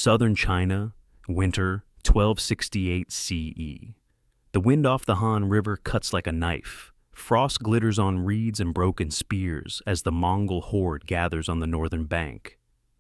Southern China, winter 1268 CE. The wind off the Han River cuts like a knife. Frost glitters on reeds and broken spears as the Mongol horde gathers on the northern bank.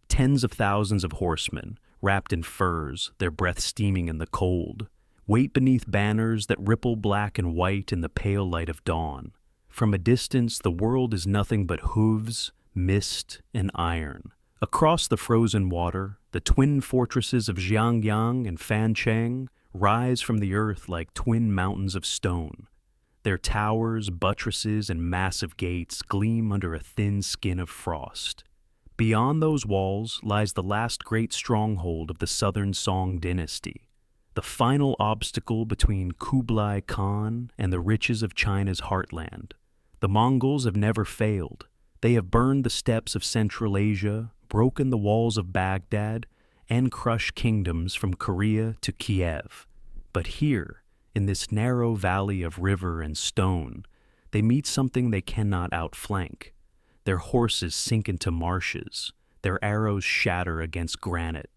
Tens of thousands of horsemen, wrapped in furs, their breath steaming in the cold, wait beneath banners that ripple black and white in the pale light of dawn. From a distance, the world is nothing but hooves, mist, and iron. Across the frozen water, the twin fortresses of Xiangyang and Fancheng rise from the earth like twin mountains of stone. Their towers, buttresses, and massive gates gleam under a thin skin of frost. Beyond those walls lies the last great stronghold of the southern Song dynasty, the final obstacle between Kublai Khan and the riches of China's heartland. The Mongols have never failed. They have burned the steppes of Central Asia, broken the walls of Baghdad, and crushed kingdoms from Korea to Kiev. But here, in this narrow valley of river and stone, they meet something they cannot outflank. Their horses sink into marshes, their arrows shatter against granite.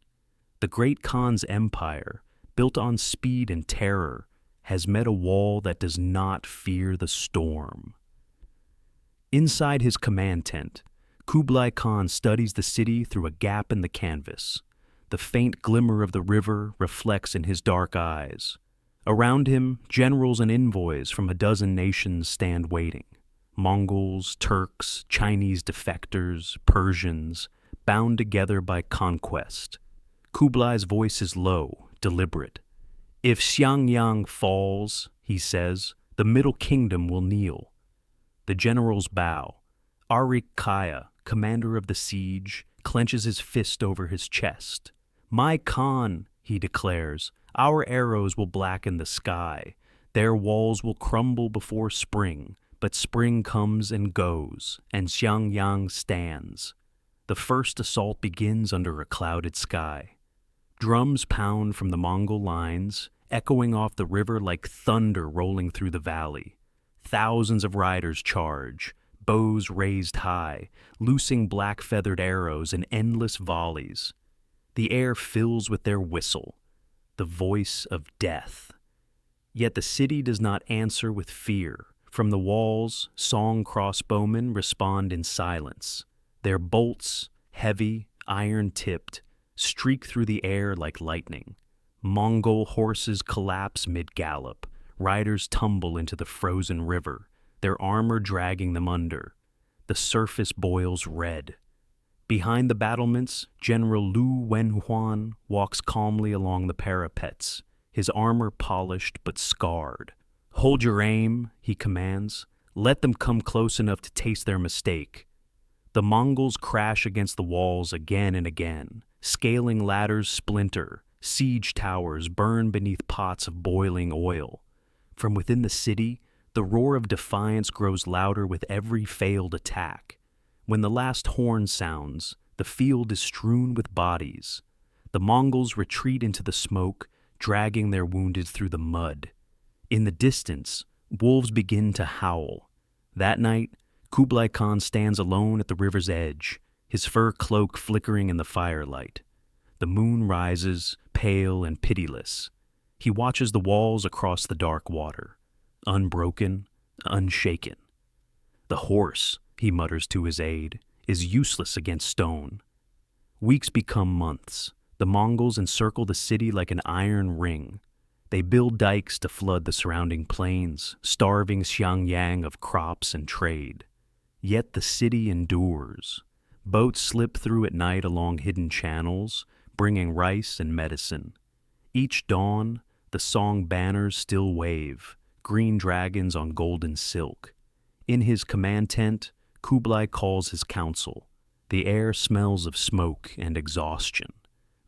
The great Khan's empire, built on speed and terror, has met a wall that does not fear the storm. Inside his command tent, Kublai Khan studies the city through a gap in the canvas. The faint glimmer of the river reflects in his dark eyes. Around him, generals and envoys from a dozen nations stand waiting. Mongols, Turks, Chinese defectors, Persians, bound together by conquest. Kublai's voice is low, deliberate. If Xiangyang falls, he says, the Middle Kingdom will kneel. The generals bow. Arik Kaya, commander of the siege, clenches his fist over his chest. My Khan, he declares, our arrows will blacken the sky. Their walls will crumble before spring, but spring comes and goes, and Xiangyang stands. The first assault begins under a clouded sky. Drums pound from the Mongol lines, echoing off the river like thunder rolling through the valley. Thousands of riders charge, bows raised high, loosing black-feathered arrows in endless volleys. The air fills with their whistle, the voice of death. Yet the city does not answer with fear. From the walls, Song crossbowmen respond in silence. Their bolts, heavy, iron-tipped, streak through the air like lightning. Mongol horses collapse mid-gallop. Riders tumble into the frozen river, their armor dragging them under. The surface boils red. Behind the battlements, General Lu Wenhuan walks calmly along the parapets, his armor polished but scarred. Hold your aim, he commands. Let them come close enough to taste their mistake. The Mongols crash against the walls again and again. Scaling ladders splinter. Siege towers burn beneath pots of boiling oil. From within the city, the roar of defiance grows louder with every failed attack. When the last horn sounds, the field is strewn with bodies. The Mongols retreat into the smoke, dragging their wounded through the mud. In the distance, wolves begin to howl. That night, Kublai Khan stands alone at the river's edge, his fur cloak flickering in the firelight. The moon rises, pale and pitiless. He watches the walls across the dark water, unbroken, unshaken. The horse, he mutters to his aide, is useless against stone. Weeks become months. The Mongols encircle the city like an iron ring. They build dikes to flood the surrounding plains, starving Xiangyang of crops and trade. Yet the city endures. Boats slip through at night along hidden channels, bringing rice and medicine. Each dawn, the Song banners still wave, green dragons on golden silk. In his command tent, Kublai calls his council. The air smells of smoke and exhaustion.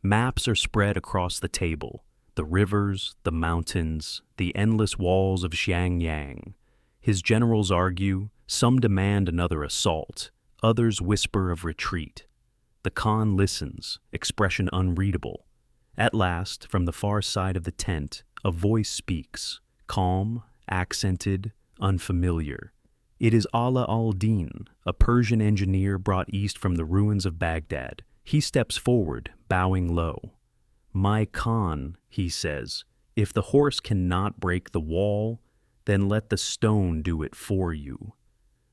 Maps are spread across the table, the rivers, the mountains, the endless walls of Xiangyang. His generals argue, some demand another assault, others whisper of retreat. The Khan listens, expression unreadable. At last, from the far side of the tent, a voice speaks, calm, accented, unfamiliar. It is Ala al-Din, a Persian engineer brought east from the ruins of Baghdad. He steps forward, bowing low. "My Khan," he says, "if the horse cannot break the wall, then let the stone do it for you."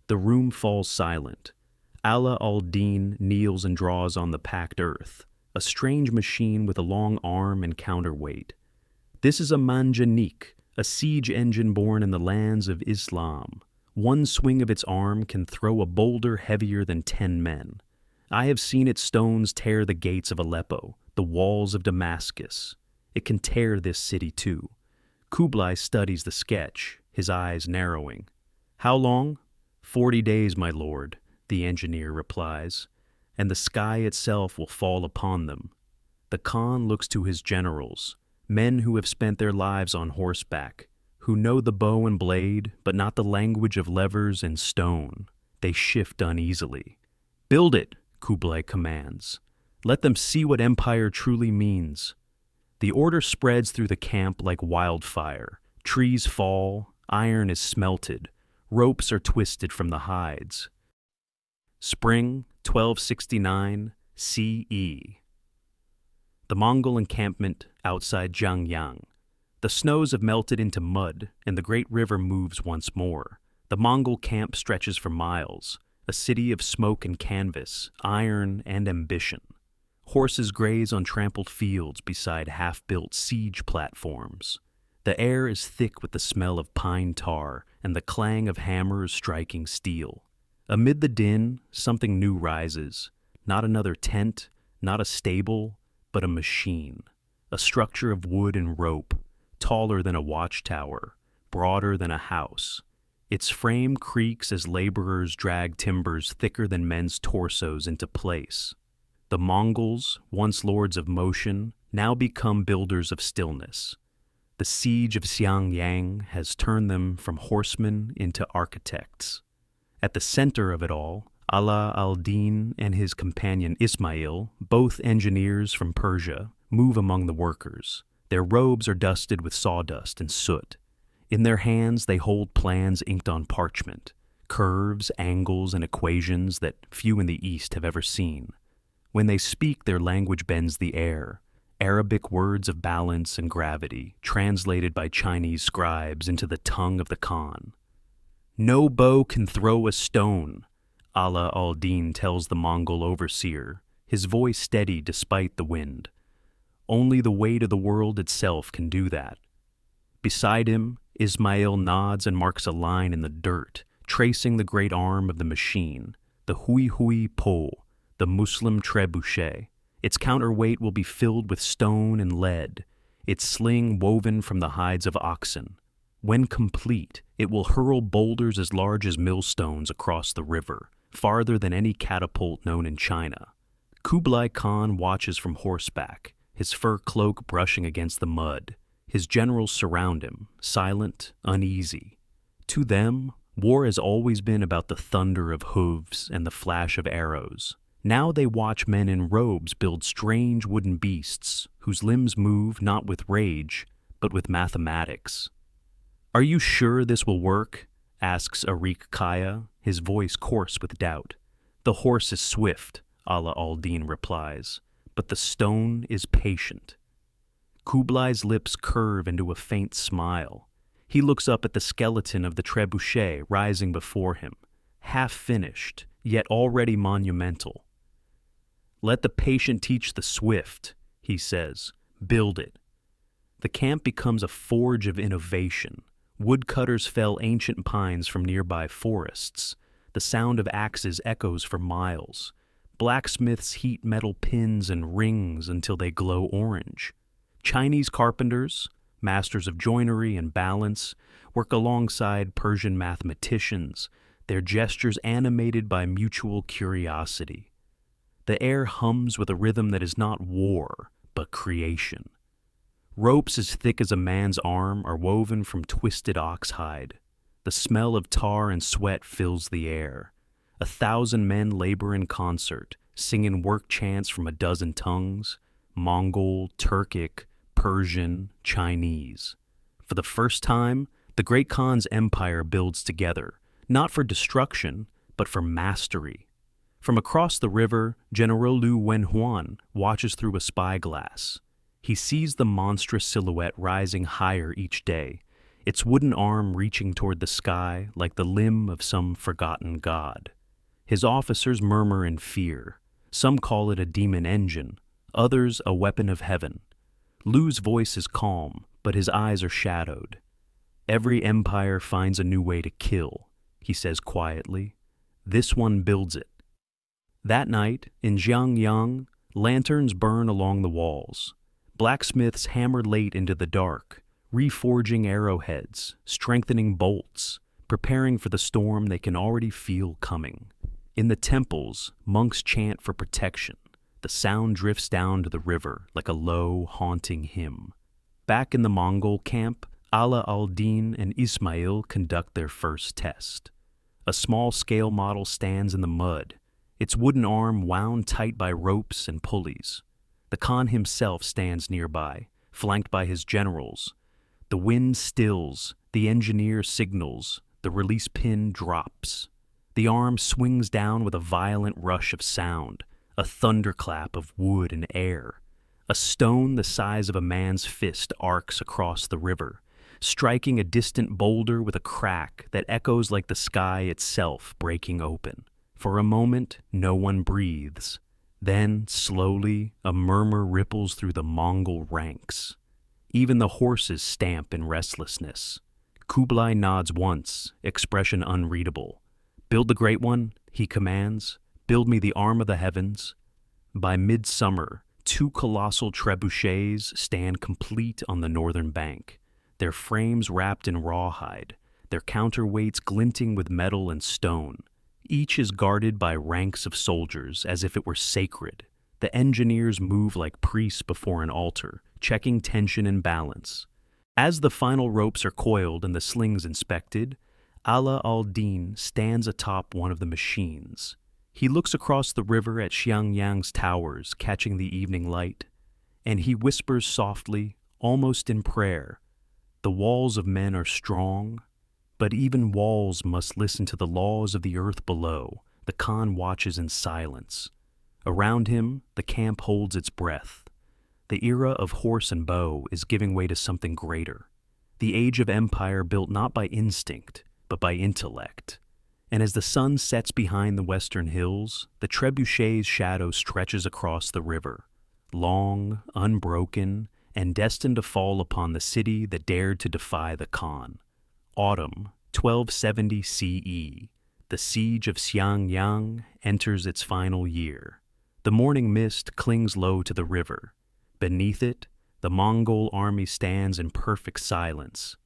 The room falls silent. Ala al-Din kneels and draws on the packed earth, a strange machine with a long arm and counterweight. This is a manjanik, a siege engine born in the lands of Islam. One swing of its arm can throw a boulder heavier than 10 men. I have seen its stones tear the gates of Aleppo, the walls of Damascus. It can tear this city too. Kublai studies the sketch, his eyes narrowing. "How long?" 40 days, my lord, the engineer replies, "and the sky itself will fall upon them." The Khan looks to his generals, men who have spent their lives on horseback, who know the bow and blade, but not the language of levers and stone. They shift uneasily. "Build it," Kublai commands. "Let them see what empire truly means." The order spreads through the camp like wildfire. Trees fall, iron is smelted, ropes are twisted from the hides. Spring 1269 CE. The Mongol encampment outside Xiangyang. The snows have melted into mud, and the great river moves once more. The Mongol camp stretches for miles, a city of smoke and canvas, iron and ambition. Horses graze on trampled fields beside half-built siege platforms. The air is thick with the smell of pine tar and the clang of hammers striking steel. Amid the din, something new rises. Not another tent, not a stable, but a machine. A structure of wood and rope, taller than a watchtower, broader than a house. Its frame creaks as laborers drag timbers thicker than men's torsos into place. The Mongols, once lords of motion, now become builders of stillness. The Siege of Xiangyang has turned them from horsemen into architects. At the center of it all, Ala al-Din and his companion Ismail, both engineers from Persia, move among the workers. Their robes are dusted with sawdust and soot. In their hands they hold plans inked on parchment, curves, angles, and equations that few in the East have ever seen. When they speak, their language bends the air. Arabic words of balance and gravity, translated by Chinese scribes into the tongue of the Khan. "No bow can throw a stone," Ala al-Din tells the Mongol overseer, his voice steady despite the wind. "Only the weight of the world itself can do that." Beside him, Ismail nods and marks a line in the dirt, tracing the great arm of the machine, the Huihui Pao, the Muslim trebuchet. Its counterweight will be filled with stone and lead, its sling woven from the hides of oxen. When complete, it will hurl boulders as large as millstones across the river, farther than any catapult known in China. Kublai Khan watches from horseback, his fur cloak brushing against the mud. His generals surround him, silent, uneasy. To them, war has always been about the thunder of hooves and the flash of arrows. Now they watch men in robes build strange wooden beasts whose limbs move not with rage, but with mathematics. "Are you sure this will work?" asks Arik Kaya, his voice coarse with doubt. "The horse is swift," Ala al-Din replies, "but the stone is patient." Kublai's lips curve into a faint smile. He looks up at the skeleton of the trebuchet rising before him, half-finished, yet already monumental. "Let the patient teach the swift," he says. "Build it." The camp becomes a forge of innovation. Woodcutters fell ancient pines from nearby forests. The sound of axes echoes for miles. Blacksmiths heat metal pins and rings until they glow orange. Chinese carpenters, masters of joinery and balance, work alongside Persian mathematicians, their gestures animated by mutual curiosity. The air hums with a rhythm that is not war, but creation. Ropes as thick as a man's arm are woven from twisted oxhide. The smell of tar and sweat fills the air. 1,000 men labor in concert, singing work chants from a dozen tongues: Mongol, Turkic, Persian, Chinese. For the first time, the great Khan's empire builds together, not for destruction, but for mastery. From across the river, General Lu Wenhuan watches through a spyglass. He sees the monstrous silhouette rising higher each day, its wooden arm reaching toward the sky like the limb of some forgotten god. His officers murmur in fear. Some call it a demon engine, others a weapon of heaven. Lu's voice is calm, but his eyes are shadowed. Every empire finds a new way to kill, he says quietly. This one builds it. That night, in Xiangyang, lanterns burn along the walls. Blacksmiths hammer late into the dark, reforging arrowheads, strengthening bolts, preparing for the storm they can already feel coming. In the temples, monks chant for protection. The sound drifts down to the river like a low, haunting hymn. Back in the Mongol camp, Ala al-Din and Ismail conduct their first test. A small-scale model stands in the mud, its wooden arm wound tight by ropes and pulleys. The Khan himself stands nearby, flanked by his generals. The wind stills, the engineer signals, the release pin drops. The arm swings down with a violent rush of sound, a thunderclap of wood and air. A stone the size of a man's fist arcs across the river, striking a distant boulder with a crack that echoes like the sky itself breaking open. For a moment, no one breathes. Then, slowly, a murmur ripples through the Mongol ranks. Even the horses stamp in restlessness. Kublai nods once, expression unreadable. "Build the great one," he commands. "Build me the arm of the heavens." By midsummer, 2 colossal trebuchets stand complete on the northern bank, their frames wrapped in rawhide, their counterweights glinting with metal and stone. Each is guarded by ranks of soldiers as if it were sacred. The engineers move like priests before an altar, checking tension and balance. As the final ropes are coiled and the slings inspected, Ala al-Din stands atop one of the machines. He looks across the river at Xiangyang's towers, catching the evening light, and he whispers softly, almost in prayer, "The walls of men are strong, but even walls must listen to the laws of the earth below." The Khan watches in silence. Around him, the camp holds its breath. The era of horse and bow is giving way to something greater. The age of empire built not by instinct, but by intellect. And as the sun sets behind the western hills, the trebuchet's shadow stretches across the river, long, unbroken, and destined to fall upon the city that dared to defy the Khan. Autumn, 1270 CE. The Siege of Xiangyang enters its final year. The morning mist clings low to the river. Beneath it, the Mongol army stands in perfect silence.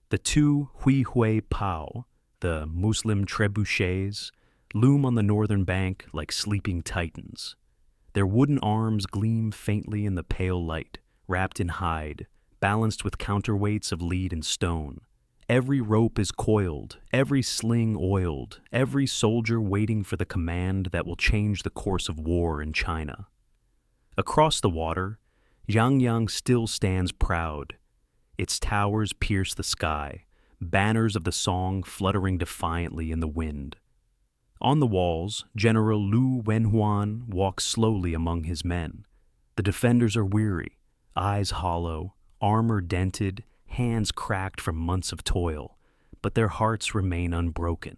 The 2 Huihui Pao, the Muslim trebuchets, loom on the northern bank like sleeping titans. Their wooden arms gleam faintly in the pale light, wrapped in hide, balanced with counterweights of lead and stone. Every rope is coiled, every sling oiled, every soldier waiting for the command that will change the course of war in China. Across the water, Xiangyang still stands proud. Its towers pierce the sky, banners of the song fluttering defiantly in the wind. On the walls, General Lu Wenhuan walks slowly among his men. The defenders are weary, eyes hollow, armor dented, hands cracked from months of toil, but their hearts remain unbroken.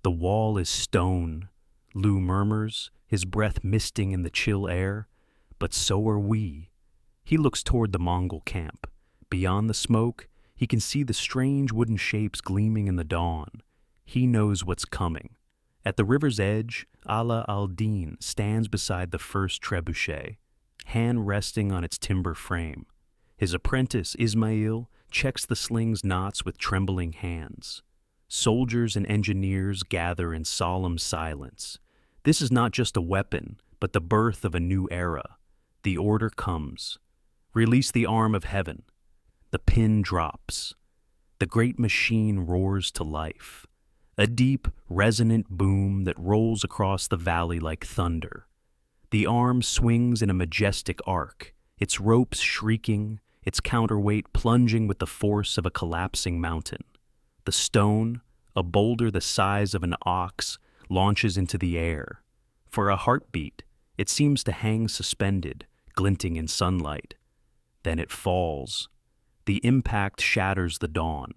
"The wall is stone," Lu murmurs, his breath misting in the chill air, "but so are we." He looks toward the Mongol camp. Beyond the smoke, he can see the strange wooden shapes gleaming in the dawn. He knows what's coming. At the river's edge, Ala al-Din stands beside the first trebuchet, hand resting on its timber frame. His apprentice, Ismail, checks the sling's knots with trembling hands. Soldiers and engineers gather in solemn silence. This is not just a weapon, but the birth of a new era. The order comes. Release the arm of heaven. The pin drops. The great machine roars to life. A deep, resonant boom that rolls across the valley like thunder. The arm swings in a majestic arc, its ropes shrieking, its counterweight plunging with the force of a collapsing mountain. The stone, a boulder the size of an ox, launches into the air. For a heartbeat, it seems to hang suspended, glinting in sunlight. Then it falls. The impact shatters the dawn.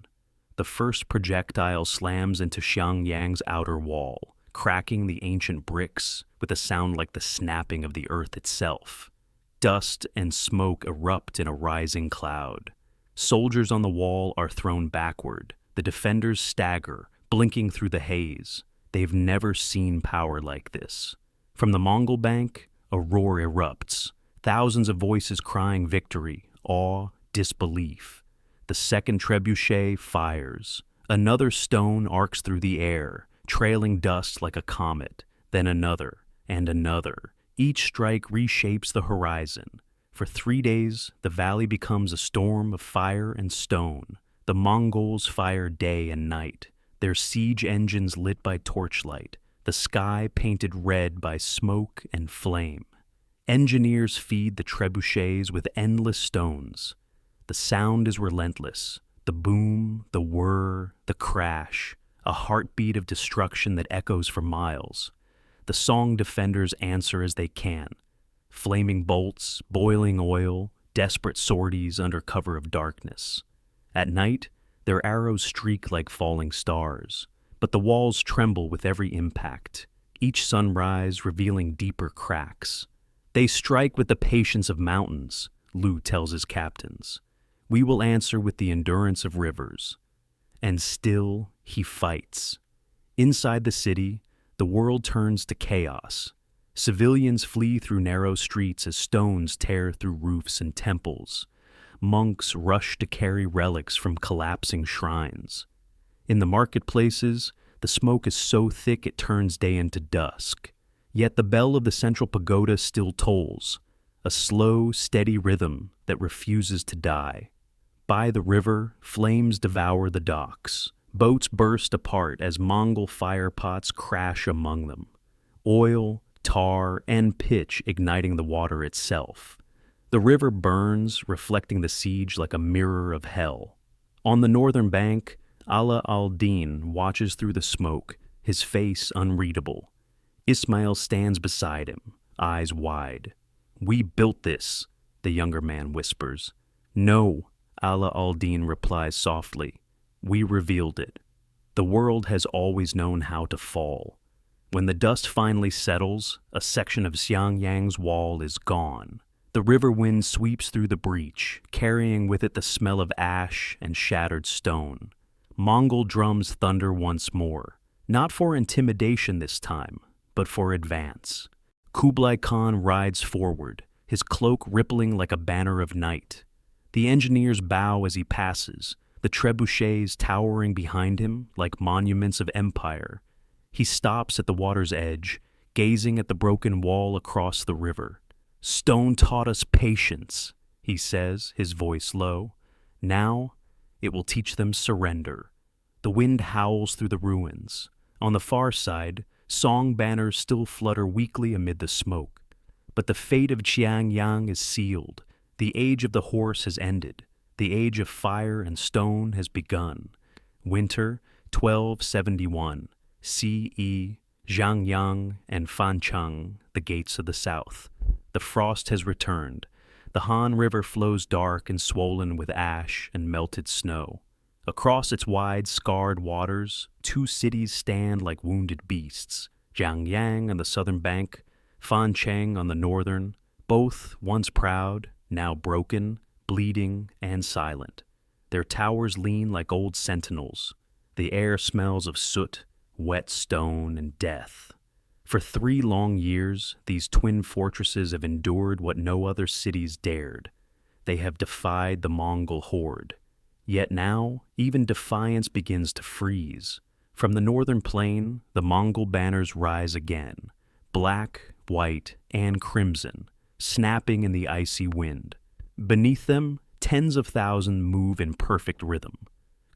The first projectile slams into Xiangyang's outer wall, cracking the ancient bricks with a sound like the snapping of the earth itself. Dust and smoke erupt in a rising cloud. Soldiers on the wall are thrown backward. The defenders stagger, blinking through the haze. They've never seen power like this. From the Mongol bank, a roar erupts. Thousands of voices crying victory, awe, disbelief. The second trebuchet fires. Another stone arcs through the air, trailing dust like a comet. Then another, and another. Each strike reshapes the horizon. For 3 days, the valley becomes a storm of fire and stone. The Mongols fire day and night, their siege engines lit by torchlight, the sky painted red by smoke and flame. Engineers feed the trebuchets with endless stones. The sound is relentless. The boom, the whir, the crash, a heartbeat of destruction that echoes for miles. The Song defenders answer as they can. Flaming bolts, boiling oil, desperate sorties under cover of darkness. At night, their arrows streak like falling stars, but the walls tremble with every impact, each sunrise revealing deeper cracks. They strike with the patience of mountains, Lu tells his captains. We will answer with the endurance of rivers. And still, he fights. Inside the city, the world turns to chaos. Civilians flee through narrow streets as stones tear through roofs and temples. Monks rush to carry relics from collapsing shrines. In the marketplaces, the smoke is so thick it turns day into dusk. Yet the bell of the central pagoda still tolls, a slow, steady rhythm that refuses to die. By the river, flames devour the docks. Boats burst apart as Mongol firepots crash among them. Oil, tar, and pitch igniting the water itself. The river burns, reflecting the siege like a mirror of hell. On the northern bank, Ala al-Din watches through the smoke, his face unreadable. Ismail stands beside him, eyes wide. "We built this," the younger man whispers. "No," Ala al-Din replies softly. "We revealed it. The world has always known how to fall. When the dust finally settles, a section of Xiangyang's wall is gone. The river wind sweeps through the breach, carrying with it the smell of ash and shattered stone. Mongol drums thunder once more, not for intimidation this time, but for advance. Kublai Khan rides forward, his cloak rippling like a banner of night. The engineers bow as he passes, the trebuchets towering behind him like monuments of empire. He stops at the water's edge, gazing at the broken wall across the river. "Stone taught us patience," he says, his voice low. "Now, it will teach them surrender." The wind howls through the ruins. On the far side, song banners still flutter weakly amid the smoke. But the fate of Xiangyang is sealed. The age of the horse has ended. The age of fire and stone has begun. Winter 1271, CE, Xiangyang and Fancheng, the gates of the south. The frost has returned. The Han River flows dark and swollen with ash and melted snow. Across its wide, scarred waters, two cities stand like wounded beasts. Xiangyang on the southern bank, Fancheng on the northern, both once proud, now broken, bleeding, and silent. Their towers lean like old sentinels. The air smells of soot, wet stone, and death. For 3 long years, these twin fortresses have endured what no other cities dared. They have defied the Mongol horde. Yet now, even defiance begins to freeze. From the northern plain, the Mongol banners rise again, black, white, and crimson, snapping in the icy wind. Beneath them, tens of thousands move in perfect rhythm.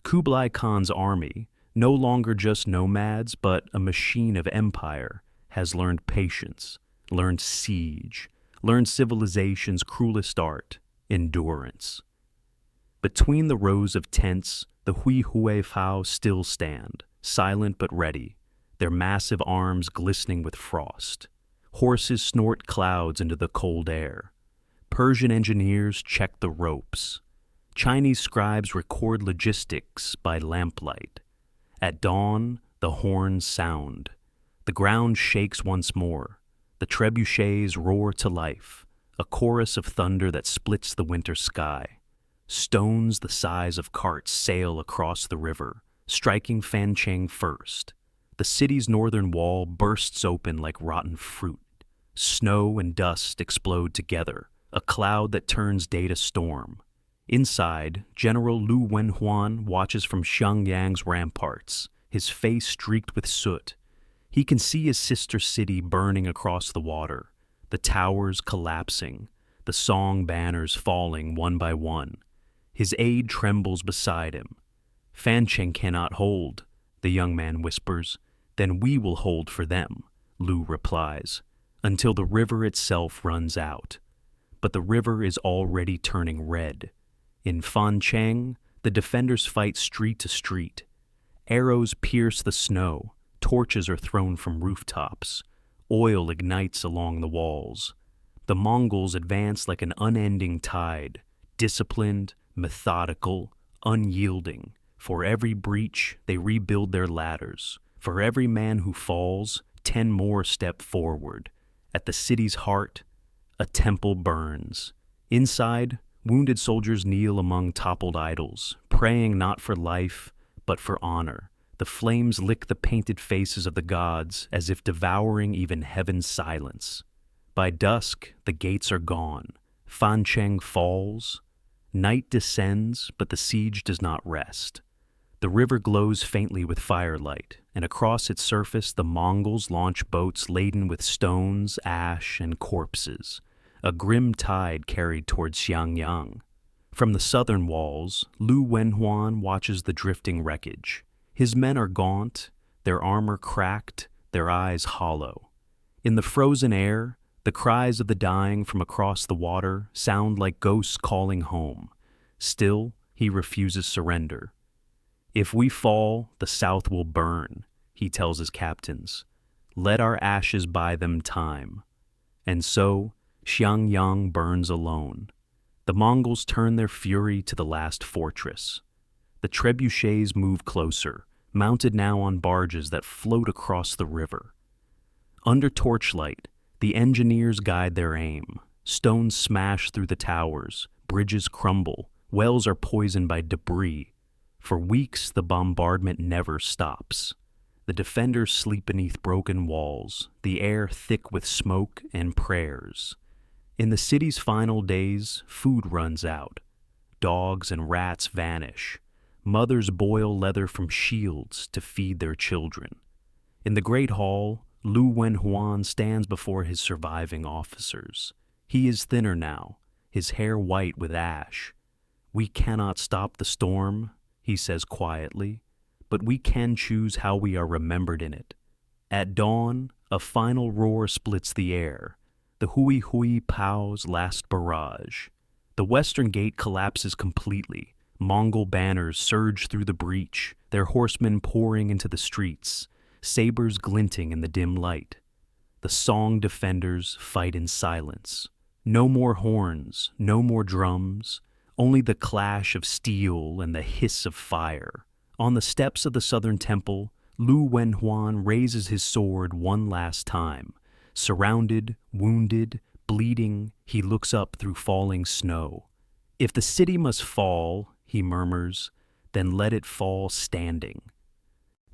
Kublai Khan's army, no longer just nomads, but a machine of empire, has learned patience, learned siege, learned civilization's cruelest art, endurance. Between the rows of tents, the Huihui Pao still stand, silent but ready, their massive arms glistening with frost. Horses snort clouds into the cold air. Persian engineers check the ropes. Chinese scribes record logistics by lamplight. At dawn, the horns sound. The ground shakes once more. The trebuchets roar to life, a chorus of thunder that splits the winter sky. Stones the size of carts sail across the river, striking Fancheng first. The city's northern wall bursts open like rotten fruit. Snow and dust explode together, a cloud that turns day to storm. Inside, General Lu Wenhuan watches from Xiangyang's ramparts, his face streaked with soot. He can see his sister city burning across the water, the towers collapsing, the Song banners falling one by one. His aide trembles beside him. Fancheng cannot hold, the young man whispers. Then we will hold for them, Lu replies, until the river itself runs out. But the river is already turning red. In Fancheng, the defenders fight street to street. Arrows pierce the snow, torches are thrown from rooftops. Oil ignites along the walls. The Mongols advance like an unending tide, disciplined, methodical, unyielding. For every breach, they rebuild their ladders. For every man who falls, 10 more step forward. At the city's heart, a temple burns. Inside, wounded soldiers kneel among toppled idols, praying not for life, but for honor. The flames lick the painted faces of the gods as if devouring even heaven's silence. By dusk, the gates are gone. Fancheng falls. Night descends, but the siege does not rest. The river glows faintly with firelight, and across its surface the Mongols launch boats laden with stones, ash, and corpses. A grim tide carried towards Xiangyang. From the southern walls, Lu Wenhuan watches the drifting wreckage. His men are gaunt, their armor cracked, their eyes hollow. In the frozen air, the cries of the dying from across the water sound like ghosts calling home. Still, he refuses surrender. If we fall, the south will burn, he tells his captains. Let our ashes buy them time. And so, Xiangyang burns alone. The Mongols turn their fury to the last fortress. The trebuchets move closer, mounted now on barges that float across the river. Under torchlight, the engineers guide their aim. Stones smash through the towers, bridges crumble, wells are poisoned by debris. For weeks, the bombardment never stops. The defenders sleep beneath broken walls, the air thick with smoke and prayers. In the city's final days, food runs out. Dogs and rats vanish. Mothers boil leather from shields to feed their children. In the great hall, Lu Wenhuan stands before his surviving officers. He is thinner now, his hair white with ash. We cannot stop the storm, he says quietly, but we can choose how we are remembered in it. At dawn, a final roar splits the air, the Huihui Pao's last barrage. The western gate collapses completely. Mongol banners surge through the breach, their horsemen pouring into the streets, sabers glinting in the dim light. The Song defenders fight in silence. No more horns, no more drums, only the clash of steel and the hiss of fire. On the steps of the southern temple, Lu Wenhuan raises his sword one last time. Surrounded, wounded, bleeding, he looks up through falling snow. If the city must fall, he murmurs, then let it fall standing.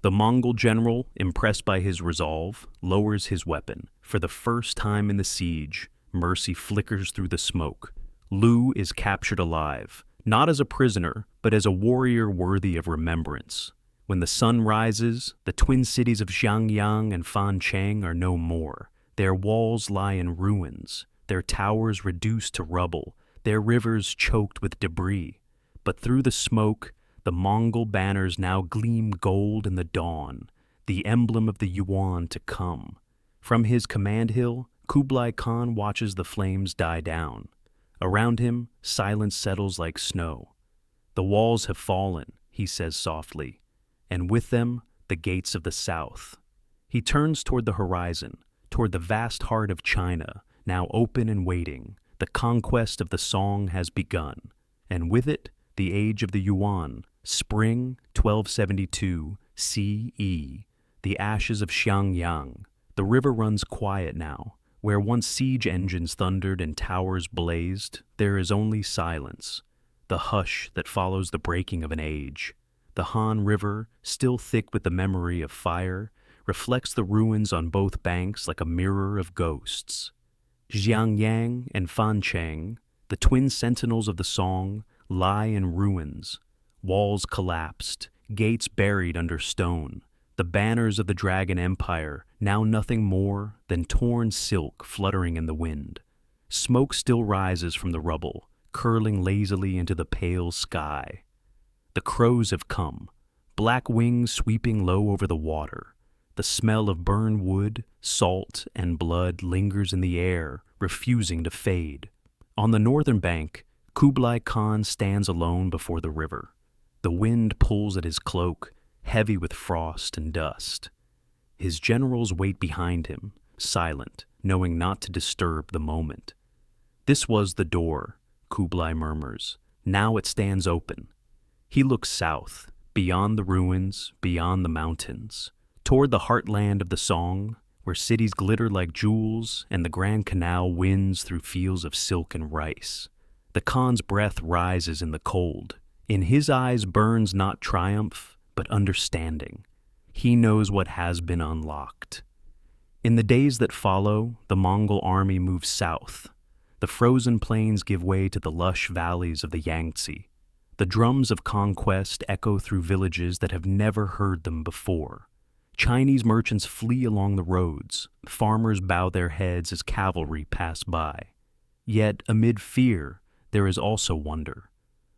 The Mongol general, impressed by his resolve, lowers his weapon. For the first time in the siege, mercy flickers through the smoke. Lu is captured alive, not as a prisoner, but as a warrior worthy of remembrance. When the sun rises, the twin cities of Xiangyang and Fancheng are no more. Their walls lie in ruins, their towers reduced to rubble, their rivers choked with debris. But through the smoke, the Mongol banners now gleam gold in the dawn, the emblem of the Yuan to come. From his command hill, Kublai Khan watches the flames die down. Around him, silence settles like snow. The walls have fallen, he says softly, and with them, the gates of the south. He turns toward the horizon, toward the vast heart of China, now open and waiting, The conquest of the Song has begun, and with it, the age of the Yuan, spring 1272 CE, the ashes of Xiangyang. The river runs quiet now. Where once siege engines thundered and towers blazed, there is only silence, the hush that follows the breaking of an age. The Han River, still thick with the memory of fire, reflects the ruins on both banks like a mirror of ghosts. Xiangyang and Fancheng, the twin sentinels of the Song, lie in ruins, walls collapsed, gates buried under stone. The banners of the Dragon Empire, now nothing more than torn silk fluttering in the wind. Smoke still rises from the rubble, curling lazily into the pale sky. The crows have come, black wings sweeping low over the water. The smell of burned wood, salt, and blood lingers in the air, refusing to fade. On the northern bank, Kublai Khan stands alone before the river. The wind pulls at his cloak, heavy with frost and dust. His generals wait behind him, silent, knowing not to disturb the moment. This was the door, Kublai murmurs. Now it stands open. He looks south, beyond the ruins, beyond the mountains, toward the heartland of the Song, where cities glitter like jewels and the Grand Canal winds through fields of silk and rice. The Khan's breath rises in the cold. In his eyes burns not triumph, but understanding. He knows what has been unlocked. In the days that follow, the Mongol army moves south. The frozen plains give way to the lush valleys of the Yangtze. The drums of conquest echo through villages that have never heard them before. Chinese merchants flee along the roads. Farmers bow their heads as cavalry pass by. Yet, amid fear, there is also wonder.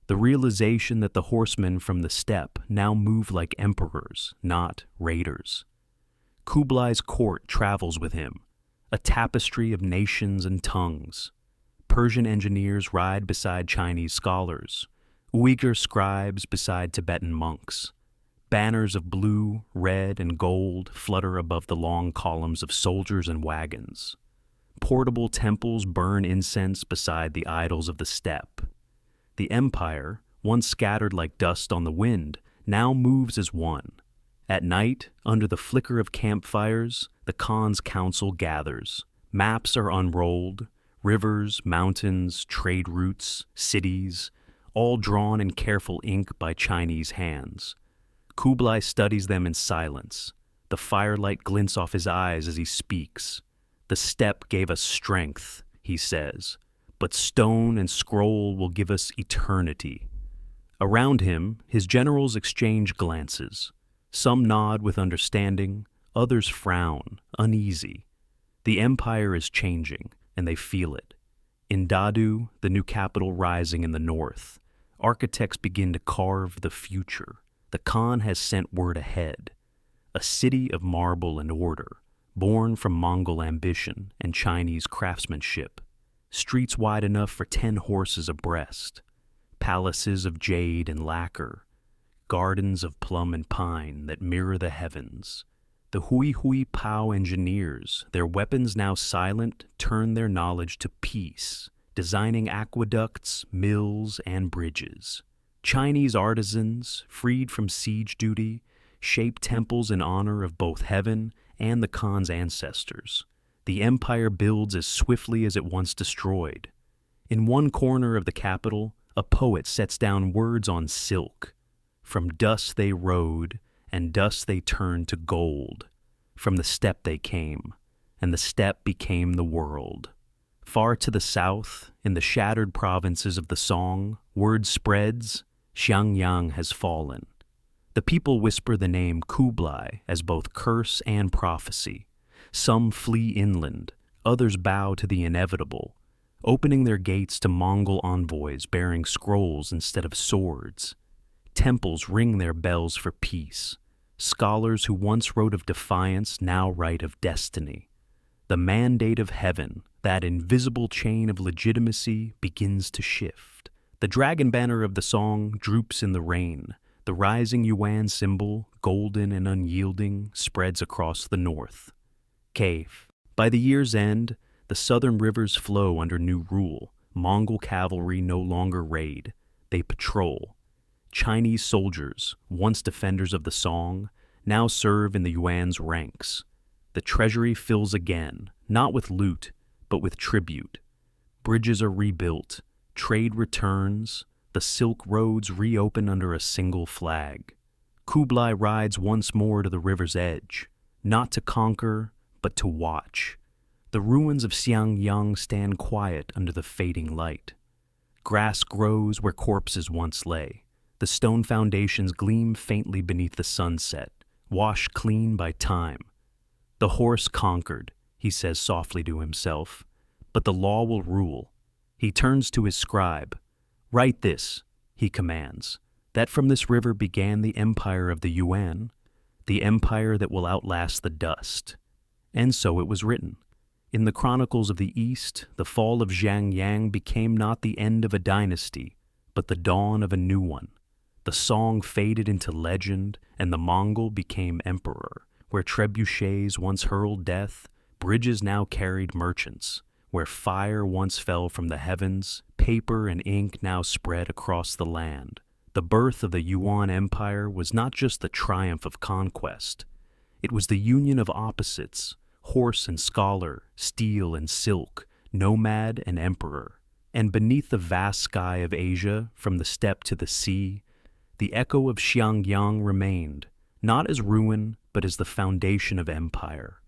The realization that the horsemen from the steppe now move like emperors, not raiders. Kublai's court travels with him, a tapestry of nations and tongues. Persian engineers ride beside Chinese scholars, Uyghur scribes beside Tibetan monks. Banners of blue, red, and gold flutter above the long columns of soldiers and wagons. Portable temples burn incense beside the idols of the steppe. The empire, once scattered like dust on the wind, now moves as one. At night, under the flicker of campfires, the Khan's council gathers. Maps are unrolled, rivers, mountains, trade routes, cities, all drawn in careful ink by Chinese hands. Kublai studies them in silence. The firelight glints off his eyes as he speaks. The steppe gave us strength, he says, but stone and scroll will give us eternity. Around him, his generals exchange glances. Some nod with understanding, others frown, uneasy. The empire is changing, and they feel it. In Dadu, the new capital rising in the north, architects begin to carve the future. The Khan has sent word ahead. A city of marble and order, born from Mongol ambition and Chinese craftsmanship. Streets wide enough for 10 horses abreast. Palaces of jade and lacquer. Gardens of plum and pine that mirror the heavens. The Huihui Pao engineers, their weapons now silent, turn their knowledge to peace, designing aqueducts, mills, and bridges. Chinese artisans, freed from siege duty, shape temples in honor of both heaven and the Khan's ancestors. The empire builds as swiftly as it once destroyed. In one corner of the capital, a poet sets down words on silk. From dust they rode, and dust they turned to gold. From the steppe they came, and the steppe became the world. Far to the south, in the shattered provinces of the Song, word spreads, Xiangyang has fallen. The people whisper the name Kublai as both curse and prophecy. Some flee inland, others bow to the inevitable, opening their gates to Mongol envoys bearing scrolls instead of swords. Temples ring their bells for peace. Scholars who once wrote of defiance now write of destiny. The mandate of heaven, that invisible chain of legitimacy, begins to shift. The dragon banner of the Song droops in the rain. The rising Yuan symbol, golden and unyielding, spreads across the north. Cave. By the year's end, The southern rivers flow under new rule. Mongol cavalry no longer raid, they patrol. Chinese soldiers, once defenders of the Song, now serve in the Yuan's ranks. The treasury fills again, not with loot, but with tribute. Bridges are rebuilt, trade returns, the Silk Roads reopen under a single flag. Kublai rides once more to the river's edge, not to conquer, but to watch. The ruins of Xiangyang stand quiet under the fading light. Grass grows where corpses once lay. The stone foundations gleam faintly beneath the sunset, washed clean by time. The horse conquered, he says softly to himself, but the law will rule. He turns to his scribe. Write this, he commands, that from this river began the empire of the Yuan, the empire that will outlast the dust. And so it was written. In the chronicles of the East, the fall of Xiangyang became not the end of a dynasty, but the dawn of a new one. The Song faded into legend, and the Mongol became emperor. Where trebuchets once hurled death, bridges now carried merchants. Where fire once fell from the heavens, paper and ink now spread across the land. The birth of the Yuan Empire was not just the triumph of conquest. It was the union of opposites, horse and scholar, steel and silk, nomad and emperor. And beneath the vast sky of Asia, from the steppe to the sea, the echo of Xiangyang remained, not as ruin, but as the foundation of empire.